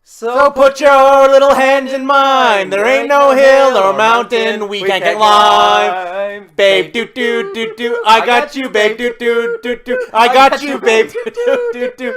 So put your little hands in mine. There ain't no hill or mountain we can't climb. Babe, do do do do. I got you, babe. Do do do do. I got you, babe. Do do do do.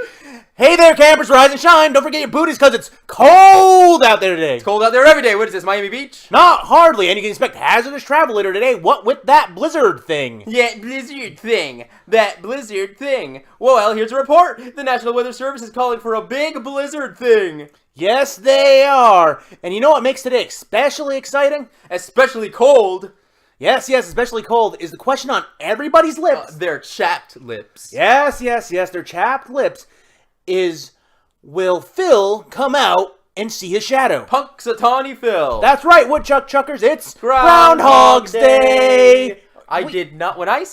Hey there, campers, rise and shine. Don't forget your booties because it's cold out there today. It's cold out there every day. What is this, Miami Beach? Not hardly, and you can expect hazardous travel later today. What with that blizzard thing? Yeah, blizzard thing. That blizzard thing. Well, here's a report. The National Weather Service is calling for a big blizzard thing. Yes, they are. And you know what makes today especially exciting? Especially cold. Yes, especially cold is the question on everybody's lips. Their chapped lips. Yes, their chapped lips is, will Phil come out and see his shadow? Punxatawney Phil. That's right, Woodchuck Chuckers, it's Groundhog's Day. I did not, when I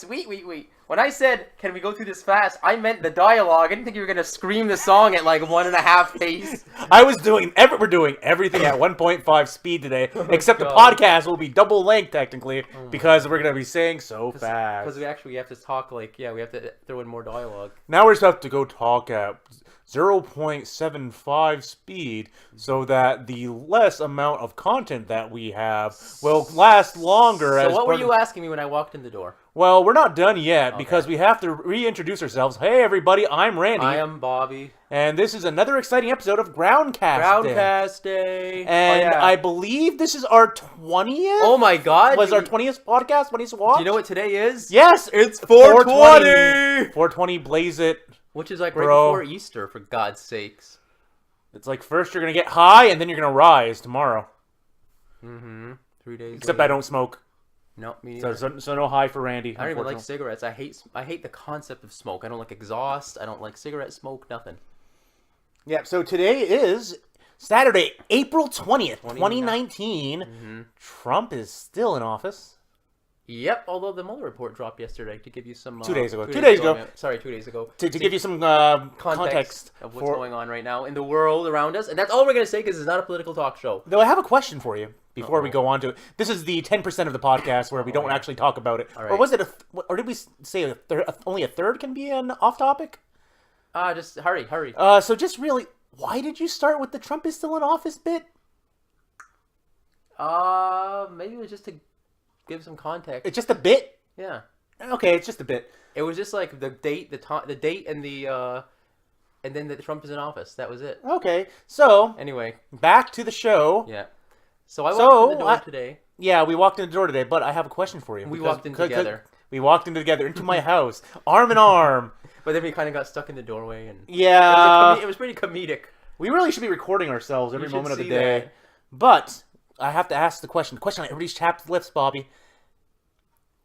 said, can we go through this fast, I meant the dialogue. I didn't think you were going to scream the song at like 1.5 pace. We're doing everything at 1.5 speed today, except the podcast will be double length technically, because we're going to be saying so fast. Because we have to talk we have to throw in more dialogue. Now we just have to go talk at 0.75 speed so that the less amount of content that we have will last longer. So what were you asking me when I walked in the door? Well, we're not done yet because we have to reintroduce ourselves. Hey, everybody, I'm Randy. I am Bobby. And this is another exciting episode of Groundcast Day. And I believe this is our 20th? Oh my god. Was our 20th podcast, 20th watch? Do you know what today is? Yes, it's 420! 420, blaze it. Which is like right before Easter, for God's sakes. It's like first you're going to get high and then you're going to rise tomorrow. 3 days Except later. I don't smoke. No, me neither. So no high for Randy. I don't even like cigarettes. I hate the concept of smoke. I don't like exhaust. I don't like cigarette smoke. Nothing. Yeah. So today is Saturday, April 20th, 2019. Trump is still in office. Yep. Although the Mueller report dropped yesterday to give you some 2 days ago. 2 days ago. Sorry, 2 days ago. To give you some context of what's going on right now in the world around us, and that's all we're gonna say because it's not a political talk show. Though I have a question for you before we go on to it. This is the 10% of the podcast where we don't actually talk about it. Or was it or did we say only a third can be an off topic? Just hurry. So just really, why did you start with the Trump is still in office bit? Maybe it was just to give some context. It's just a bit? Yeah. Okay, it's just a bit. It was just like the date, the date, and and then that Trump is in office. That was it. Okay, so anyway, back to the show. Yeah. So I walked in the door today. Yeah, we walked in the door today, but I have a question for you. We walked in together. We walked in together into my house, arm in arm. But then we kind of got stuck in the doorway, and yeah, it was pretty comedic. We really should be recording ourselves every moment of the day. That. But I have to ask the question on everybody's chapped lips, Bobby.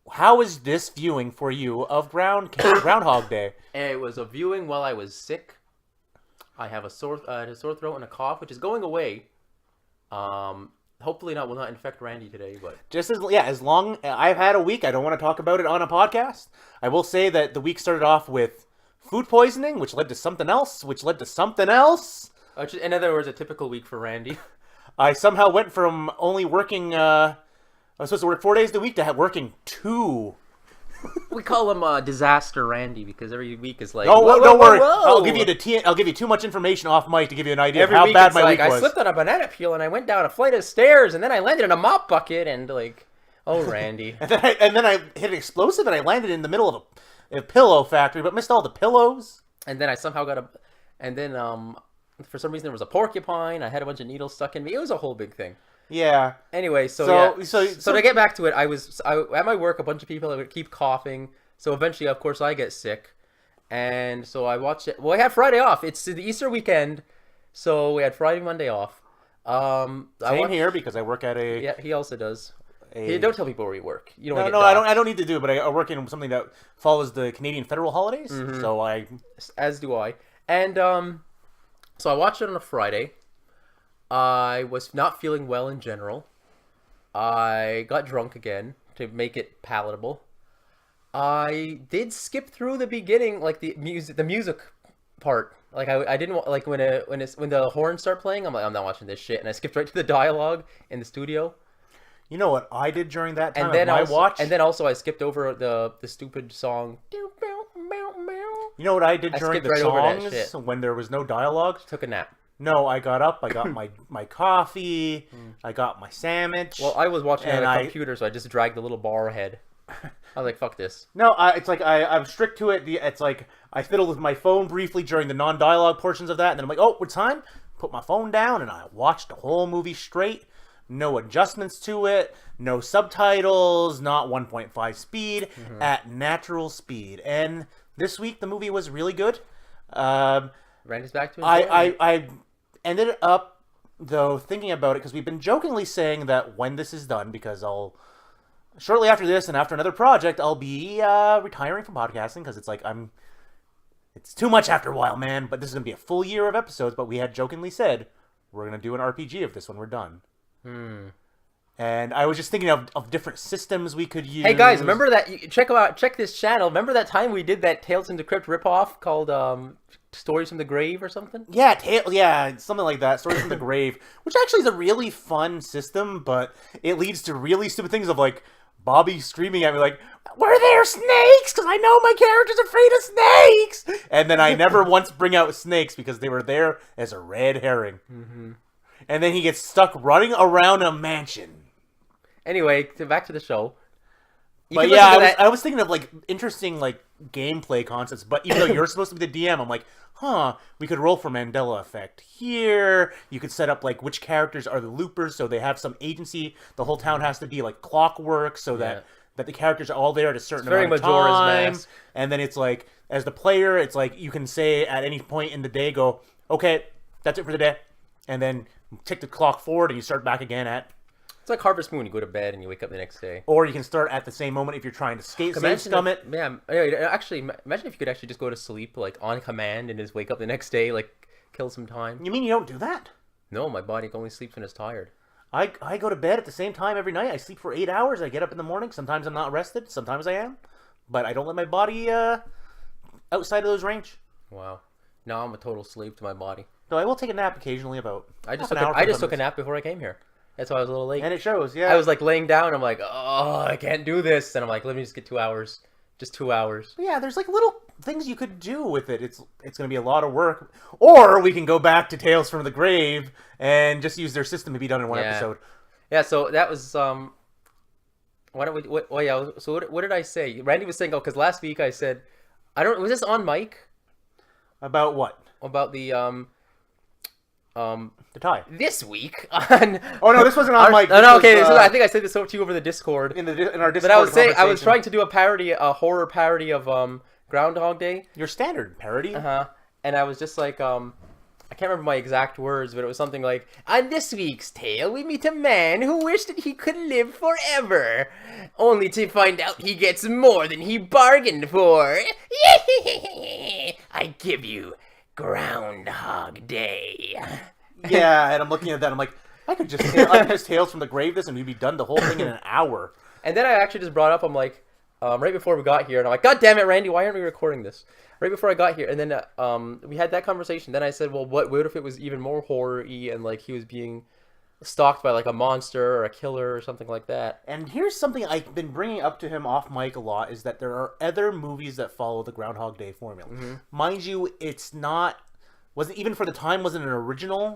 How is this viewing for you of Groundhog Day? It was a viewing while I was sick. I have a sore throat and a cough, which is going away. Hopefully will not infect Randy today, but as long I've had a week, I don't want to talk about it on a podcast. I will say that the week started off with food poisoning, which led to something else, In other words, a typical week for Randy. I somehow went from only working, I was supposed to work 4 days a week to working 2. We call him Disaster Randy because every week is like. Don't worry. I'll give you too much information off mic to give you an idea of how bad my week was. I slipped on a banana peel and I went down a flight of stairs and then I landed in a mop bucket and Randy. and then I hit an explosive and I landed in the middle of a pillow factory, but missed all the pillows. And then I somehow for some reason there was a porcupine. I had a bunch of needles stuck in me. It was a whole big thing. Yeah. Anyway, so to get back to it, I at my work. A bunch of people would keep coughing. So eventually, of course, I get sick, and so I watched it. Well, I had Friday off. It's the Easter weekend, so we had Friday, Monday off. Same here because I work at a. Yeah, he also does. Don't tell people where you work. You don't. No, I don't need to do. But I work in something that follows the Canadian federal holidays. Mm-hmm. So as do I, and so I watched it on a Friday. I was not feeling well in general. I got drunk again to make it palatable. I did skip through the beginning, like the music part. Like I didn't like when the horns start playing. I'm like, I'm not watching this shit, and I skipped right to the dialogue in the studio. You know what I did during that time? And then also I skipped over the stupid song. You know what I did during the songs when there was no dialogue? Took a nap. No, I got up, I got my coffee, I got my sandwich. Well, I was watching on and a computer, so I just dragged the little bar ahead. I was like, fuck this. No, it's like I'm strict to it. It's like I fiddled with my phone briefly during the non-dialogue portions of that, and then I'm like, oh, it's time. Put my phone down, and I watched the whole movie straight. No adjustments to it, no subtitles, not 1.5 speed, at natural speed. And this week, the movie was really good. Randy's back to enjoying I ended up, though, thinking about it, because we've been jokingly saying that when this is done, because shortly after this and after another project, I'll be retiring from podcasting, because it's like, it's too much after a while, man, but this is going to be a full year of episodes, but we had jokingly said, we're going to do an RPG of this when we're done. And I was just thinking of different systems we could use. Hey guys, remember that? Check this channel. Remember that time we did that Tales from the Crypt ripoff called Stories from the Grave or something? Yeah, something like that. Stories from the Grave, which actually is a really fun system, but it leads to really stupid things of like Bobby screaming at me like, "Were there snakes? Because I know my character's afraid of snakes." And then I never once bring out snakes because they were there as a red herring. And then he gets stuck running around a mansion. Anyway, back to the show. But yeah, I was thinking of like interesting like gameplay concepts. But even though you're supposed to be the DM, I'm like, we could roll for Mandela effect here. You could set up like which characters are the loopers, so they have some agency. The whole town has to be like clockwork, so that the characters are all there at a certain amount of time. Mask. And then it's like, as the player, it's like you can say at any point in the day, go, okay, that's it for the day, and then tick the clock forward, and you start back again at. It's like Harvest Moon. You go to bed and you wake up the next day. Or you can start at the same moment if you're trying to save scum it. Yeah, actually, imagine if you could actually just go to sleep like on command and just wake up the next day, like kill some time. You mean you don't do that? No, my body only sleeps when it's tired. I go to bed at the same time every night. I sleep for 8 hours. I get up in the morning. Sometimes I'm not rested. Sometimes I am. But I don't let my body outside of those range. Wow. Now I'm a total slave to my body. Though I will take a nap occasionally about I just took a nap before I came here. That's why I was a little late. And it shows, yeah. I was like laying down. I'm like, oh, I can't do this. And I'm like, let me just get 2 hours. Just 2 hours. But yeah, there's like little things you could do with it. It's going to be a lot of work. Or we can go back to Tales from the Grave and just use their system to be done in one episode. Yeah, so that was... Why don't we... what did I say? Randy was saying, because last week I said... Was this on mic? About what? About the tie. This week on... Oh no, this wasn't on mic. I think I said this over to you over the Discord. In our Discord. But I was trying to do a horror parody of Groundhog Day. Your standard parody. And I was just like I can't remember my exact words, but it was something like, on this week's tale, we meet a man who wished that he could live forever, only to find out he gets more than he bargained for. I give you Groundhog Day. Yeah, and I'm looking at that, I'm like, I could just Tales from the Grave this, and we'd be done the whole thing in an hour. And then I actually just brought up, I'm like, right before we got here, and I'm like, God damn it, Randy, why aren't we recording this? Right before I got here, and then we had that conversation. Then I said, well, what if it was even more horror-y, and like he was being stalked by like a monster or a killer or something like that. And here's something I've been bringing up to him off mic a lot, is that there are other movies that follow the Groundhog Day formula. Mind you, wasn't an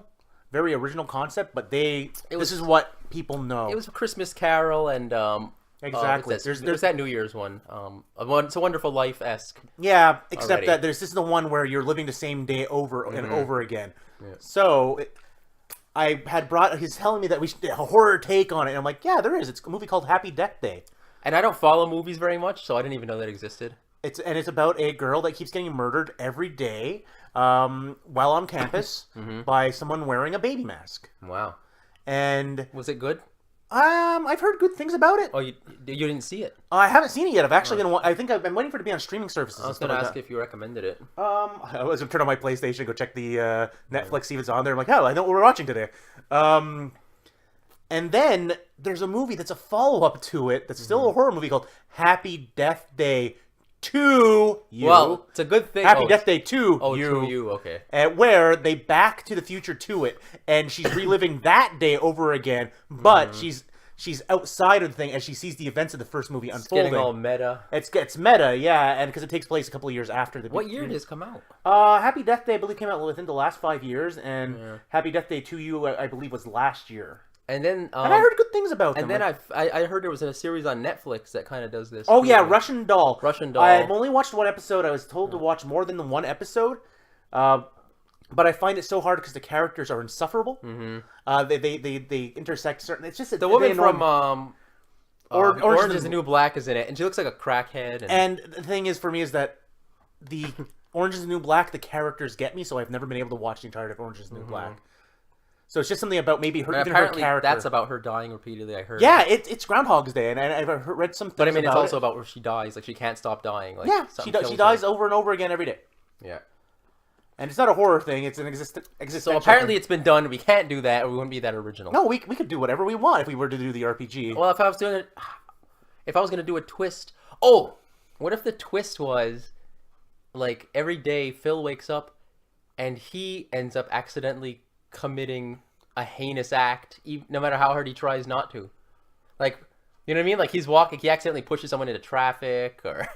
very original concept, but this is what people know. It was a Christmas Carol and exactly. There's that New Year's one. It's a Wonderful Life-esque. Yeah, except that this is the one where you're living the same day over and over again. Yeah. So I had he's telling me that we should do a horror take on it, and I'm like, yeah, there is. It's a movie called Happy Death Day. And I don't follow movies very much, so I didn't even know that existed. It's about a girl that keeps getting murdered every day while on campus by someone wearing a baby mask. Wow. And was it good? I've heard good things about it. Oh, you didn't see it? I haven't seen it yet. I've actually been. I think I've been waiting for it to be on streaming services. I was going to ask if you recommended it. I was going to turn on my PlayStation, go check the Netflix, see if it's on there. I'm like, I know what we're watching today. And then there's a movie that's a follow-up to it that's still a horror movie called Happy Death Day 2 You. Well, it's a good thing. Happy Death Day 2 You. Oh, 2 You, okay. Where they back to the future to it, and she's reliving that day over again, but she's she's outside of the thing as she sees the events of the first movie unfolding. It's getting all meta. It's meta, yeah, and because it takes place a couple of years after the. What year did this come out? Happy Death Day, I believe, came out within the last 5 years, and Happy Death Day 2U, I believe, was last year. And then, and I heard good things about them. And then I heard there was a series on Netflix that kind of does this. Oh yeah, Russian Doll. Russian Doll. I've only watched one episode. I was told to watch more than the one episode, but I find it so hard because the characters are insufferable. Mm-hmm. They intersect certain. It's just the woman from Orange is the New Black is in it, and she looks like a crackhead. And the thing is, for me, is that the Orange is the New Black, the characters get me, so I've never been able to watch the entirety of Orange is the New Black. So it's just something about maybe her, even her character. That's about her dying repeatedly, I heard. Yeah, it's Groundhog's Day, and I've read some things. But I mean, it's also about where she dies. Like, she can't stop dying. Like, yeah, she dies over and over again every day. Yeah. And it's not a horror thing, it's an existential So apparently it's been done. We can't do that, or we wouldn't be that original. No, we could do whatever we want if we were to do the RPG. Well, if I was going to do a twist... Oh! What if the twist was, like, every day Phil wakes up, and he ends up accidentally committing a heinous act, no matter how hard he tries not to. Like, you know what I mean? Like, he's walking, he accidentally pushes someone into traffic, or...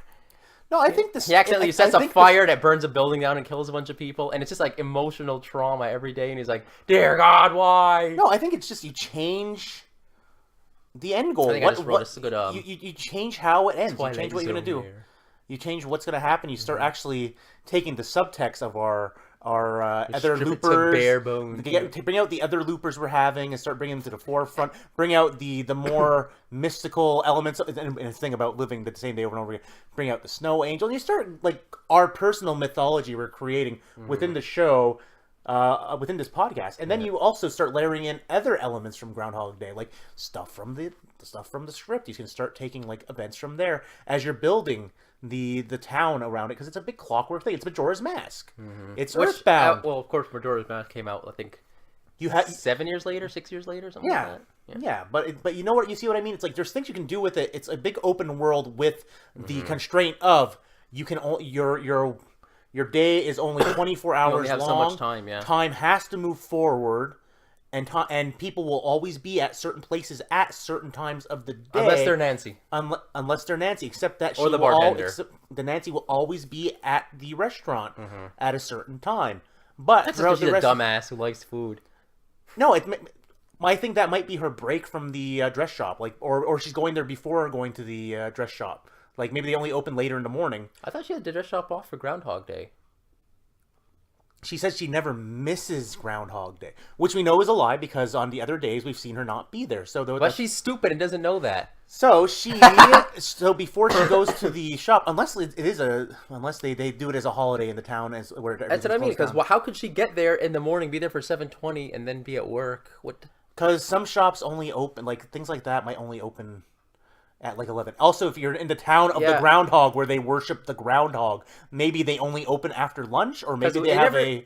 No, I think this... He accidentally sets a fire that burns a building down and kills a bunch of people, and it's just, like, emotional trauma every day, and he's like, dear God, why? No, I think it's just you change the end goal. I think I just wrote a good... You change how it ends. You change what you're going to do. You change what's going to happen. You start actually taking the subtext of our other loopers, bare bones. To bring out the other loopers we're having and start bringing them to the forefront. Bring out the more mystical elements. And the thing about living the same day over and over again. Bring out the snow angel. And you start, like, our personal mythology we're creating within the show, within this podcast. And then you also start layering in other elements from Groundhog Day, like stuff from the script. You can start taking, like, events from there as you're building the town around it, because it's a big clockwork thing. It's Majora's Mask. It's Earthbound. Well, of course, Majora's Mask came out, I think, 7 years later, 6 years later, something like that. Yeah, but you know what? You see what I mean? It's like there's things you can do with it. It's a big open world with the constraint of you can your day is only 24 hours you only have long. So much time. Yeah, time has to move forward. And people will always be at certain places at certain times of the day. Unless they're Nancy. Unless they're Nancy, except that or the bartender. The Nancy will always be at the restaurant at a certain time. But that's just she's a dumbass who likes food. No, I think that might be her break from the dress shop, like, or she's going there before going to the dress shop. Like, maybe they only open later in the morning. I thought she had the dress shop off for Groundhog Day. She says she never misses Groundhog Day, which we know is a lie because on the other days we've seen her not be there. But she's stupid and doesn't know that. So so before she goes to the shop, unless they do it as a holiday in the town as where that's what I mean. Because how could she get there in the morning, be there for 7:20, and then be at work? What? Because some shops only open, like things like that might only open at like 11. Also, if you're in the town of the Groundhog where they worship the Groundhog, maybe they only open after lunch, or maybe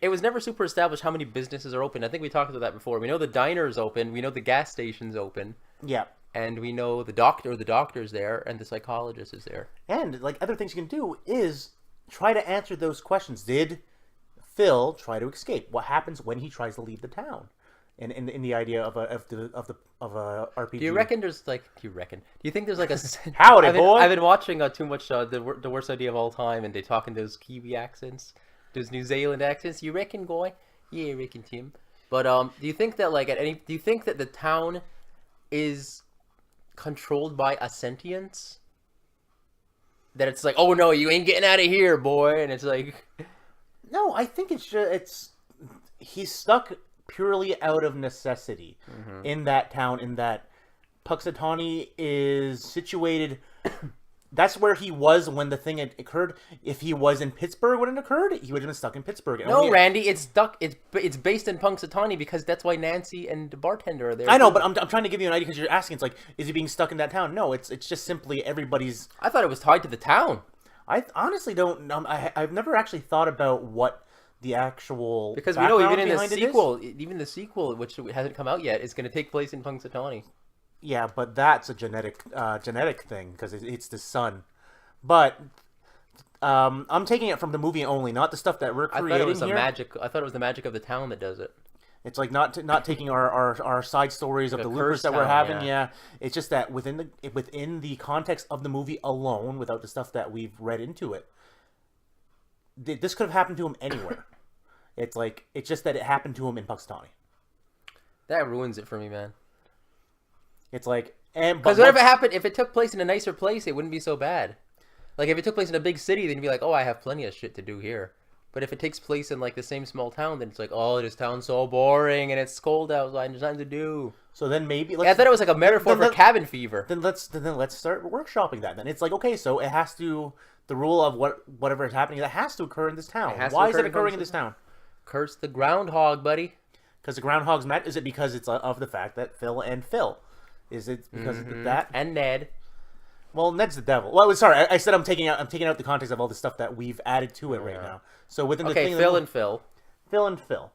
It was never super established how many businesses are open. I think we talked about that before. We know the diner is open. We know the gas station's open. Yeah. And we know the doctor's there, and the psychologist is there. And, like, other things you can do is try to answer those questions. Did Phil try to escape? What happens when he tries to leave the town? In the idea of a RPG. Do you reckon there's like? Do you think there's like a? Howdy, boy! I've been watching too much the worst idea of all time, and they talk in those Kiwi accents, those New Zealand accents. You reckon, boy? Yeah, I reckon, Tim. But do you think that do you think that the town is controlled by a sentience? That it's like, oh no, you ain't getting out of here, boy, and it's like. No, I think he's stuck purely out of necessity in that town, in that Punxatawney is situated. That's where he was when the thing had occurred. If he was in Pittsburgh when it occurred, he would have been stuck in Pittsburgh. No, Randy, it's stuck. It's based in Punxatawney because that's why Nancy and the bartender are there. I know, but I'm trying to give you an idea because you're asking. It's like, is he being stuck in that town? No, it's just simply everybody's. I thought it was tied to the town. I honestly don't. I've never actually thought about what the actual because we know even in the sequel, which hasn't come out yet, is going to take place in Punxatawney. Yeah, but that's a genetic thing because it's the sun. But I'm taking it from the movie only, not the stuff that we're creating I thought it was here. I thought it was the magic of the town that does it. It's like not taking our side stories of Like the a loopers curse that we're town, having. yeah. Yeah, it's just that within the context of the movie alone, without the stuff that we've read into it, this could have happened to him anywhere. It's just that it happened to him in Punxatawney. That ruins it for me, man. It's like, because what if it happened? If it took place in a nicer place, it wouldn't be so bad. Like if it took place in a big city, then you'd be like, oh, I have plenty of shit to do here. But if it takes place in like the same small town, then it's like, oh, this town's so boring and it's cold outside and there's nothing to do. So then maybe I thought it was like a metaphor for cabin fever. Then let's start workshopping that. Then it's like, okay, so it has to, the rule of whatever is happening, that has to occur in this town. Why is it occurring in this town? Curse the groundhog, buddy. Because the groundhog's met. Is it because it's of the fact that Phil and Phil? Is it because of that? And Ned. Well, Ned's the devil. Well, sorry, I said I'm taking out the context of all the stuff that we've added to it right now. So within the thing, Phil and Phil. Phil and Phil.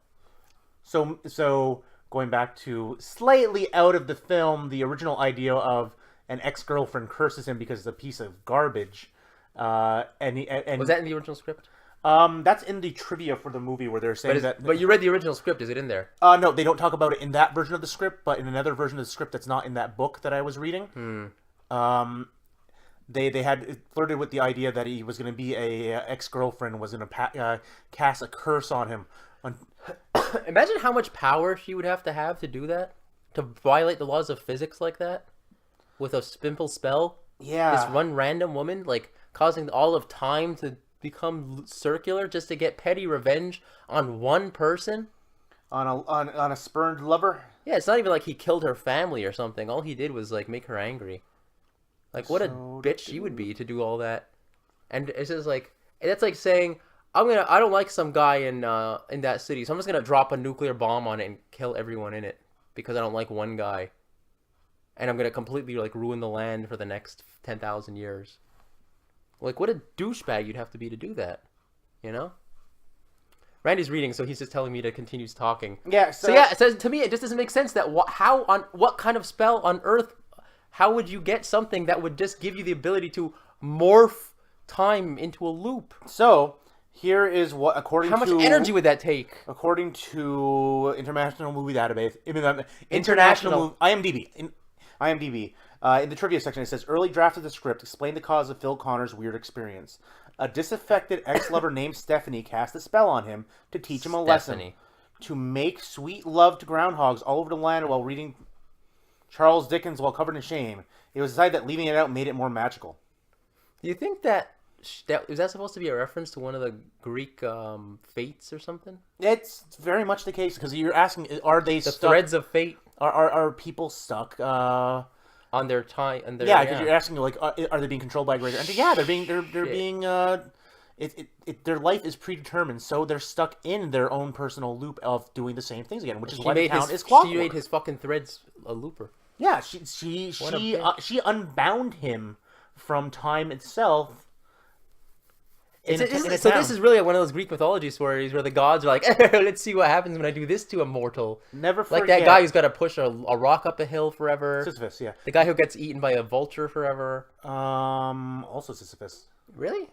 So going back to slightly out of the film, the original idea of an ex-girlfriend curses him because it's a piece of garbage. And was that in the original script? That's in the trivia for the movie where they're saying But you read the original script. Is it in there? No, they don't talk about it in that version of the script, but in another version of the script that's not in that book that I was reading. They had flirted with the idea that he was going to be a ex-girlfriend, was going to cast a curse on him. Imagine how much power she would have to do that, to violate the laws of physics like that, with a simple spell. Yeah, this one random woman, like causing all of time to become circular just to get petty revenge on one person, on a spurned lover. Yeah, it's not even like he killed her family or something. All he did was like make her angry. Like what a bitch she would be to do all that. And it's just like, that's like saying, I don't like some guy in that city, so I'm just gonna drop a nuclear bomb on it and kill everyone in it because I don't like one guy, and I'm gonna completely like ruin the land for the next 10,000 years. Like what a douchebag you'd have to be to do that, you know? Randy's reading, so he's just telling me to continue talking. Yeah. So yeah, it says to me it just doesn't make sense that what kind of spell on earth? How would you get something that would just give you the ability to morph time into a loop? So here is what, according to... How much energy would that take? According to International Movie Database... International... IMDb. IMDb. In the trivia section, it says, early draft of the script explained the cause of Phil Connor's weird experience. A disaffected ex-lover named Stephanie cast a spell on him to teach him a lesson. To make sweet love to groundhogs all over the land while reading Charles Dickens while covered in shame. It was decided that leaving it out made it more magical. Do you think that is that supposed to be a reference to one of the Greek fates or something? It's very much the case, because you're asking, are they the stuck? Threads of fate? Are people stuck on their time? And yeah, because you're asking, like, are they being controlled by a greater entity? Yeah, they're being their life is predetermined, so they're stuck in their own personal loop of doing the same things again, which is why the town is clockwork. She made his fucking threads a looper. Yeah, she unbound him from time itself. So this is really one of those Greek mythology stories where the gods are like, let's see what happens when I do this to a mortal. Never forget. Like that guy who's got to push a rock up a hill forever. Sisyphus, yeah. The guy who gets eaten by a vulture forever. Also Sisyphus. Really?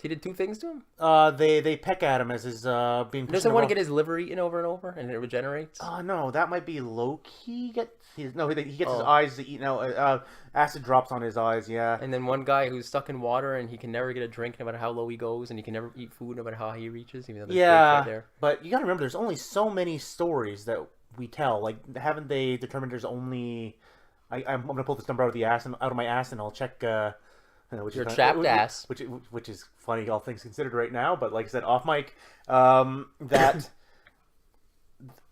He did two things to him? They peck at him as his being. Doesn't want to get his liver eaten over and over, and it regenerates. No, that might be Loki. He gets his eyes eaten out. Acid drops on his eyes. Yeah. And then one guy who's stuck in water, and he can never get a drink no matter how low he goes, and he can never eat food no matter how high he reaches. Even though there's right there. But you gotta remember, there's only so many stories that we tell. Like, haven't they determined there's only? I'm gonna pull this number out of my ass, and I'll check. Your chapped ass. Which is funny, all things considered right now. But like I said, off mic, that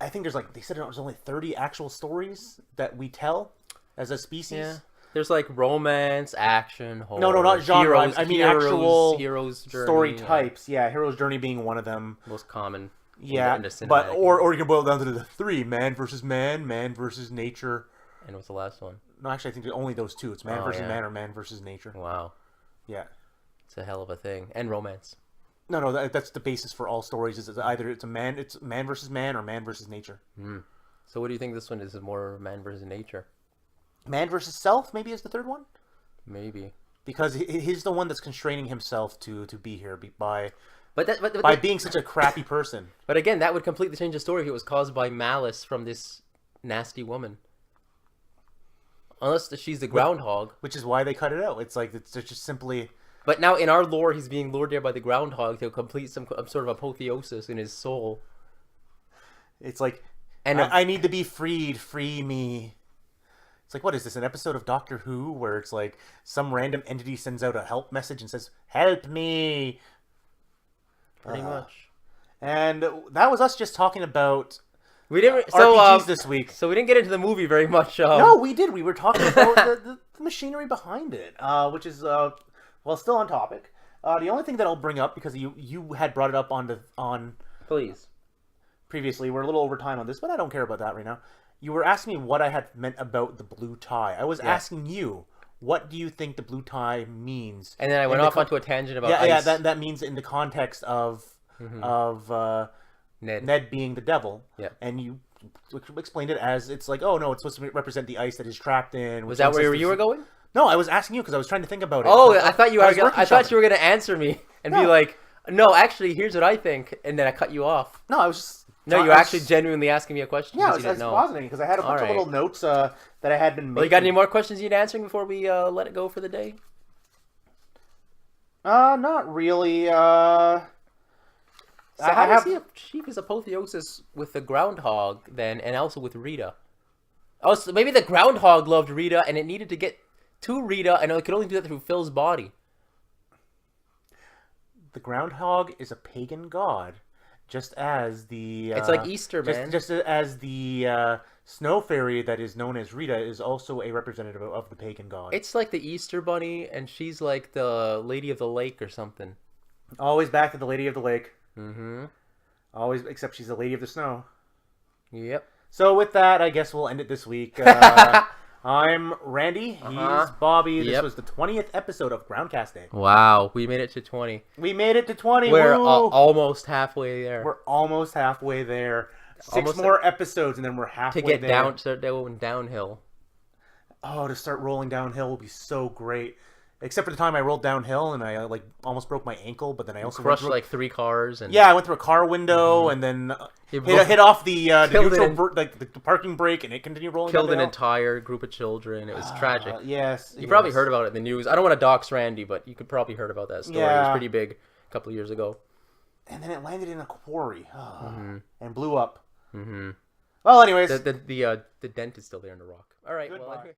I think they said there's only 30 actual stories that we tell as a species. Yeah. There's like romance, action, horror. No, not genre. Actual hero's journey, story types. Yeah, hero's journey being one of them. Most common. Yeah, but or you can boil it down to the three: man versus man, man versus nature. And what's the last one? No, actually, I think only those two. It's man versus man or man versus nature. Wow. Yeah. It's a hell of a thing. And romance. No, that's the basis for all stories. Is either it's man versus man or man versus nature. So what do you think this one is? More man versus nature? Man versus self, maybe, is the third one? Maybe. Because he's the one that's constraining himself to be here by... by being such a crappy person. But again, that would completely change the story if it was caused by malice from this nasty woman. Unless she's the groundhog. Which is why they cut it out. It's like, it's just simply... But now in our lore, he's being lured there by the groundhog to complete some sort of apotheosis in his soul. It's like, I need to be freed, free me. It's like, what is this, an episode of Doctor Who where it's like some random entity sends out a help message and says, help me. Pretty much. And that was us just talking about... We didn't RPGs this week. So we didn't get into the movie very much. No, we did. We were talking about the machinery behind it, which is still on topic. The only thing that I'll bring up, because you had brought it up on Please. Previously, we're a little over time on this, but I don't care about that right now. You were asking me what I had meant about the blue tie. I was asking you, what do you think the blue tie means? And then I went off onto a tangent about ice. Yeah, that means in the context of Ned being the devil. Yeah. And you explained it as, it's like, oh no, it's supposed to represent the ice that he's trapped in. Was that where you were going? No, I was asking you because I was trying to think about it. Oh, I thought you were going to answer me and be like, no, actually, here's what I think, and then I cut you off. No, I was just... No, you're actually genuinely asking me a question. Yeah, I was positing because I had a bunch of little notes that I had been making. Well, you got any more questions you'd answering before we let it go for the day? Not really. So how does he achieve his apotheosis with the groundhog then, and also with Rita? Oh, so maybe the groundhog loved Rita, and it needed to get to Rita, and it could only do that through Phil's body. The groundhog is a pagan god, just as the... it's like Easter, man. Just as the snow fairy that is known as Rita is also a representative of the pagan god. It's like the Easter bunny, and she's like the Lady of the Lake or something. Always back to the Lady of the Lake. Mm-hmm. Always, except she's the Lady of the Snow. Yep. So with that, I guess we'll end it this week. I'm Randy. He's Bobby. This was the 20th episode of Groundcast Day. Wow, we made it to 20. We made it to 20. We're almost halfway there. We're almost halfway there. Six more episodes, and then we're halfway there. To get start going downhill. Oh, to start rolling downhill will be so great. Except for the time I rolled downhill and I almost broke my ankle, but then I also crushed like 3 cars. And... Yeah, I went through a car window and then hit off the neutral the parking brake, and it continued rolling. Killed an entire group of children. It was tragic. Yes, you probably heard about it in the news. I don't want to dox Randy, but you could probably heard about that story. It was pretty big a couple of years ago. And then it landed in a quarry and blew up. Mm-hmm. Well, anyways, the dent is still there in the rock. All right. Goodbye. Well,